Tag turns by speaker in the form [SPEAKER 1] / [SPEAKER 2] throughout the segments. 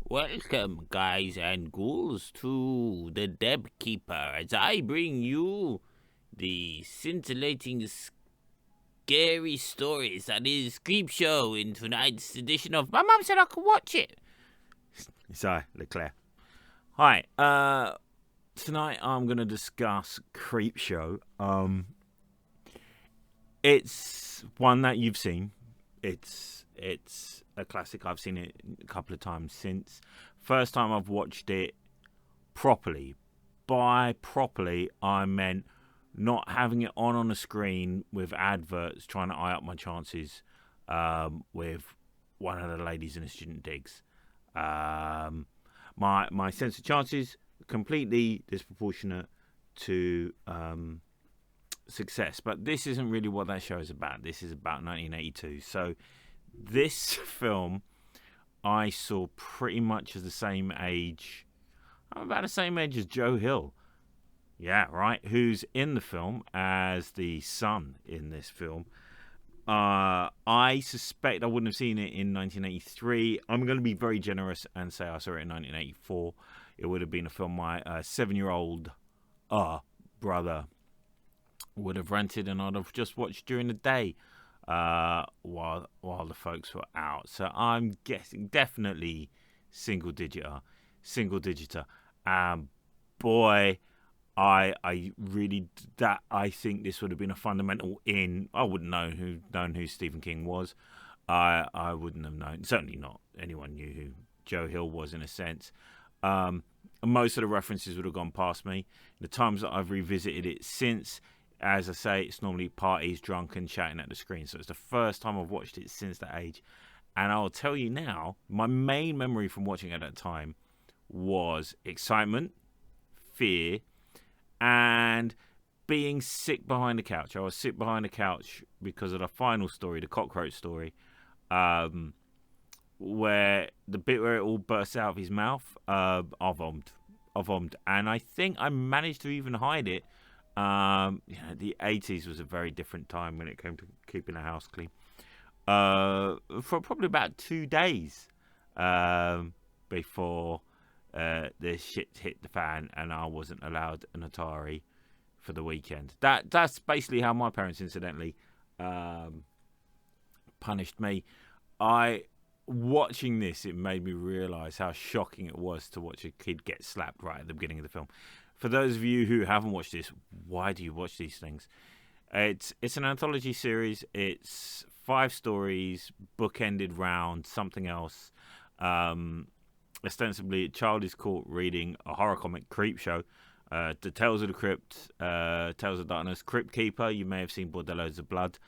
[SPEAKER 1] Welcome, guys and ghouls, to the Deb Keeper as I bring you the scintillating, scary stories that is Creepshow in tonight's edition of My Mum Said I Could Watch It.
[SPEAKER 2] Sorry, Leclerc. Hi, tonight I'm going to discuss Creepshow. It's one that you've seen. It's a classic. I've seen it a couple of times since. First time I've watched it properly. By properly, I meant not having it on a screen with adverts trying to eye up my chances with one of the ladies in the student digs. My sense of chances completely disproportionate to success, but this isn't really what that show is about. This is about 1982. So this film I saw pretty much as the same age. I'm about the same age as Joe Hill. Yeah, right. Who's in the film as the son in this film. I suspect I wouldn't have seen it in 1983. I'm going to be very generous and say I saw it in 1984. It would have been a film my 7-year-old brother would have rented, and I'd have just watched during the day while the folks were out. So I'm guessing definitely single digiter. Boy, I really I think this would have been a fundamental in. I wouldn't known who Stephen King was. I wouldn't have known. Certainly not anyone knew who Joe Hill was in a sense. Most of the references would have gone past me. The times that I've revisited it since, as I say, it's normally parties, drunk and chatting at the screen. So it's the first time I've watched it since that age. And I'll tell you now, my main memory from watching it at that time was excitement, fear, and being sick behind the couch. I was sick behind the couch because of the final story, the cockroach story, where the bit where it all bursts out of his mouth. I vomed, and I think I managed to even hide it. The 80s was a very different time when it came to keeping the house clean. For probably about 2 days before the shit hit the fan and I wasn't allowed an Atari for the weekend. That's basically how my parents incidentally punished me. Watching this, it made me realise how shocking it was to watch a kid get slapped right at the beginning of the film. For those of you who haven't watched this, why do you watch these things? It's an anthology series. It's 5 stories, bookended round something else. Ostensibly, a child is caught reading a horror comic, Creepshow. The Tales of the Crypt, Tales of Darkness, Crypt Keeper. You may have seen Bordellos of Blood.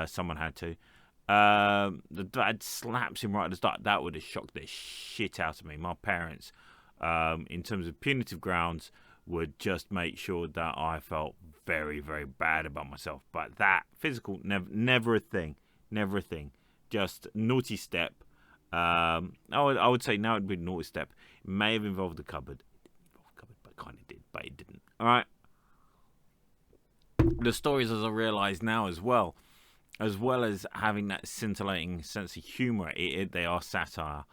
[SPEAKER 2] Someone had to. The dad slaps him right at the start. That would have shocked the shit out of me. My parents, in terms of punitive grounds, would just make sure that I felt very, very bad about myself. But that physical, never a thing. Never a thing. Just naughty step. I would say now it'd be naughty step. It may have involved the cupboard. But kind of did, but it didn't. All right. The stories, as I realise now as well as having that scintillating sense of humour, they are satire,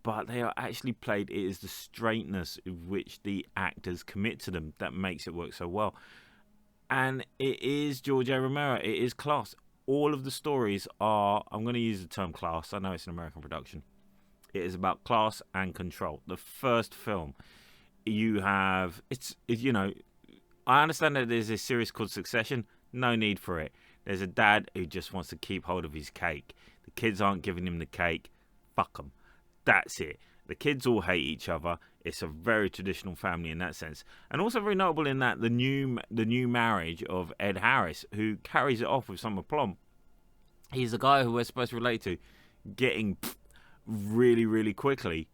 [SPEAKER 2] but they are actually played. It is the straightness of which the actors commit to them that makes it work so well. And it is George A. Romero. It is class. All of the stories are, I'm going to use the term class. I know it's an American production. It is about class and control. The first film, you have, I understand that there's a series called Succession. No need for it. There's a dad who just wants to keep hold of his cake. The kids aren't giving him the cake. Fuck them. That's it. The kids all hate each other. It's a very traditional family in that sense, and also very notable in that the new marriage of Ed Harris, who carries it off with some aplomb. He's the guy who we're supposed to relate to, getting really, really quickly.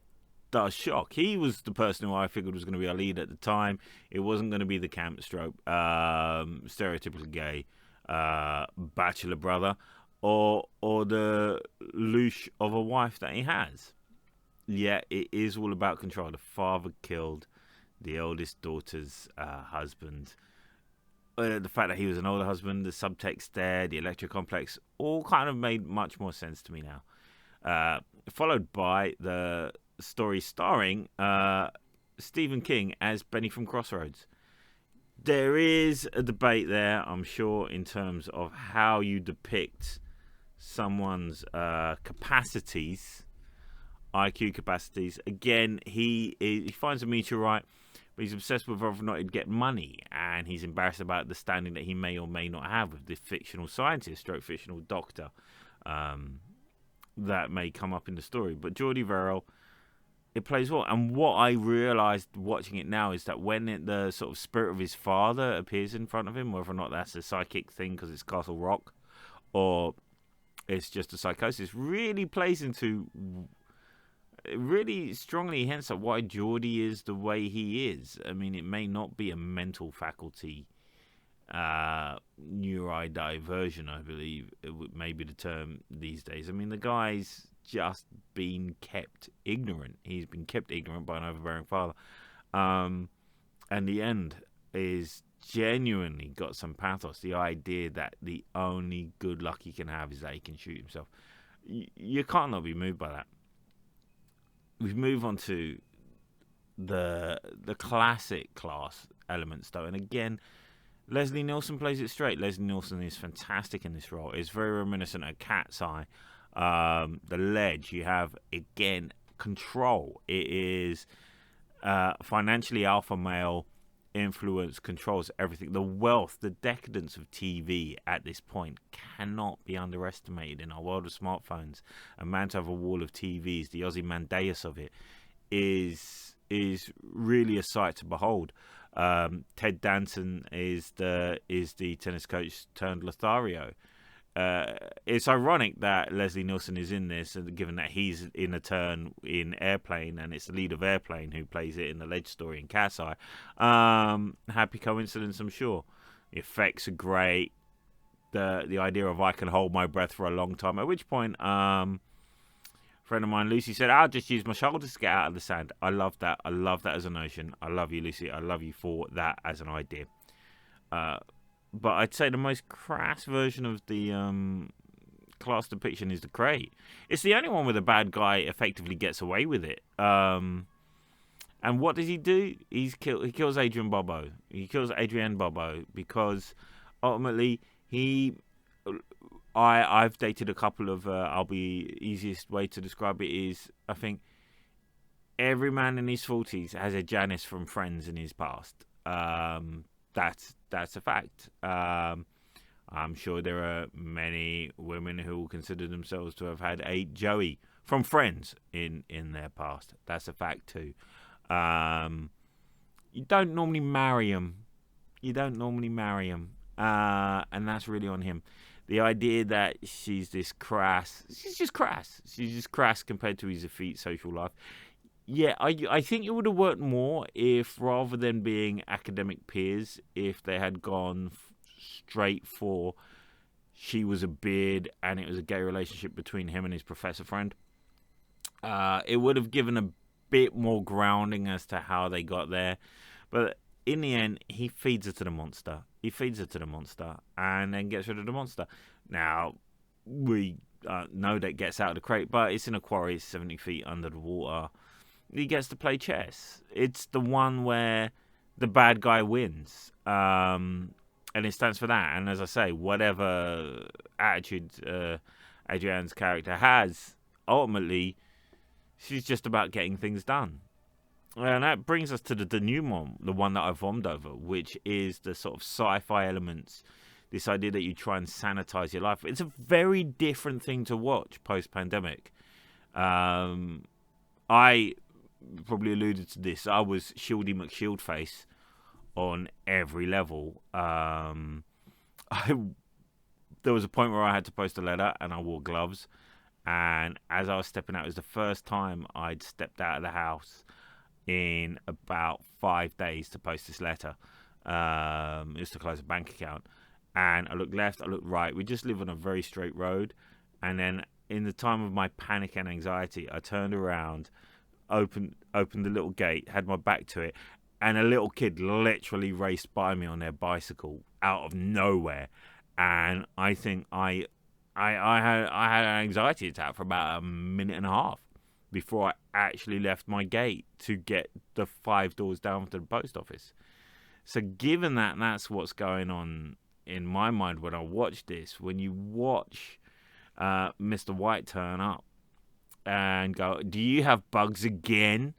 [SPEAKER 2] Does shock. He was the person who I figured was going to be our lead at the time. It wasn't going to be the camp stroke, stereotypically gay bachelor brother, or the loosh of a wife that he has. Yeah, it is all about control. The father killed the oldest daughter's husband. The fact that he was an older husband, the subtext there, the electric complex, all kind of made much more sense to me now. followed by the story starring Stephen King as Benny from Crossroads. There is a debate there, I'm sure, in terms of how you depict someone's capacities, IQ capacities. Again, he finds a meteorite, but he's obsessed with whether or not he'd get money, and he's embarrassed about the standing that he may or may not have with the fictional scientist, stroke fictional doctor, that may come up in the story. But Geordie Verrill, it plays well. And what I realised watching it now is that when the sort of spirit of his father appears in front of him, whether or not that's a psychic thing because it's Castle Rock, or it's just a psychosis, really plays into, really strongly hints at why Geordie is the way he is. I mean, it may not be a mental faculty neurodiversion, I believe it may be the term these days. I mean, the guy's just been kept ignorant. He's been kept ignorant by an overbearing father. And the end is genuinely got some pathos. The idea that the only good luck he can have is that he can shoot himself. You can't not be moved by that. We move on to the classic class elements, though, and again, Leslie Nielsen plays it straight. Leslie Nielsen is fantastic in this role. It's very reminiscent of Cat's Eye. The Ledge, you have, again, control. It is financially alpha male, influence, controls everything. The wealth, the decadence of TV at this point cannot be underestimated in our world of smartphones. A man to have a wall of TVs, the Ozymandias of it, is really a sight to behold. Ted Danson is the tennis coach turned Lothario. It's ironic that Leslie Nielsen is in this, given that he's in a turn in Airplane, and it's the lead of Airplane who plays it in the Ledge story in Cat's Eye. Happy coincidence, I'm sure. The effects are great. The idea of I can hold my breath for a long time. At which point, friend of mine, Lucy, said, I'll just use my shoulders to get out of the sand. I love that. I love that as a notion. I love you, Lucy. I love you for that as an idea. But I'd say the most crass version of the class depiction is the Crate. It's the only one where the bad guy effectively gets away with it. And what does he do? He kills Adrienne Bobo. He kills Adrienne Bobo because ultimately I've dated a couple of, easiest way to describe it is, I think every man in his 40s has a Janice from Friends in his past. That's a fact. I'm sure there are many women who will consider themselves to have had a Joey from Friends in their past. That's a fact too. You don't normally marry them. And that's really on him. The idea that she's just crass. She's just crass compared to his effete social life. Yeah, I think it would have worked more if, rather than being academic peers, if they had gone straight for she was a beard and it was a gay relationship between him and his professor friend. It would have given a bit more grounding as to how they got there. But in the end, he feeds her to the monster. And then gets rid of the monster. Now, we know that gets out of the crate, but it's in a quarry 70 feet under the water. He gets to play chess. It's the one where the bad guy wins. And it stands for that. And as I say, whatever attitude Adrienne's character has, ultimately, she's just about getting things done. And that brings us to the denouement, the one that I vommed over, which is the sort of sci-fi elements, this idea that you try and sanitize your life. It's a very different thing to watch post-pandemic. I probably alluded to this. I was Shieldy McShieldface on every level. There was a point where I had to post a letter and I wore gloves. And as I was stepping out, it was the first time I'd stepped out of the house in about 5 days to post this letter. It was to close a bank account. And I looked left, I looked right. We just live on a very straight road. And then in the time of my panic and anxiety, I turned around, opened the little gate, had my back to it, and a little kid literally raced by me on their bicycle out of nowhere. And I think I I had an anxiety attack for about a minute and a half before I actually left my gate to get the 5 doors down to the post office. So given that that's what's going on in my mind when I watch this, when you watch Mr. White turn up and go, "Do you have bugs again?"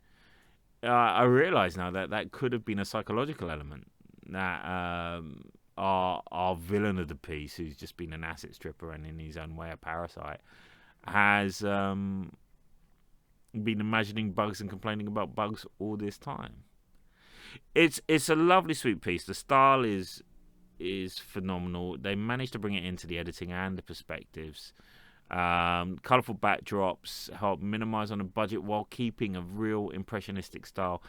[SPEAKER 2] I realise now that that could have been a psychological element. That our villain of the piece, who's just been an asset stripper and in his own way a parasite, has been imagining bugs and complaining about bugs all this time. It's a lovely, sweet piece. The style is phenomenal. They managed to bring it into the editing and the perspectives. Colourful backdrops help minimise on a budget while keeping a real impressionistic style.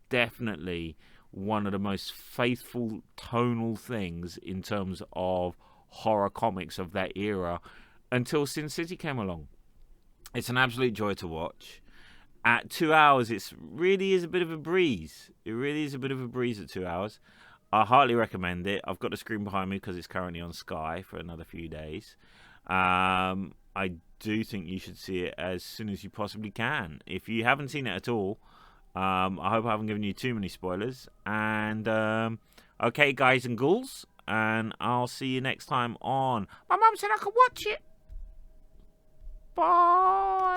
[SPEAKER 2] Definitely one of the most faithful tonal things in terms of horror comics of that era until Sin City came along. It's an absolute joy to watch. At 2 hours, it really is a bit of a breeze. It really is a bit of a breeze at 2 hours. I highly recommend it. I've got the screen behind me because it's currently on Sky for another few days. I do think you should see it as soon as you possibly can. If you haven't seen it at all, I hope I haven't given you too many spoilers. And okay, guys and ghouls, and I'll see you next time on My Mum Said I Could Watch It. Bye.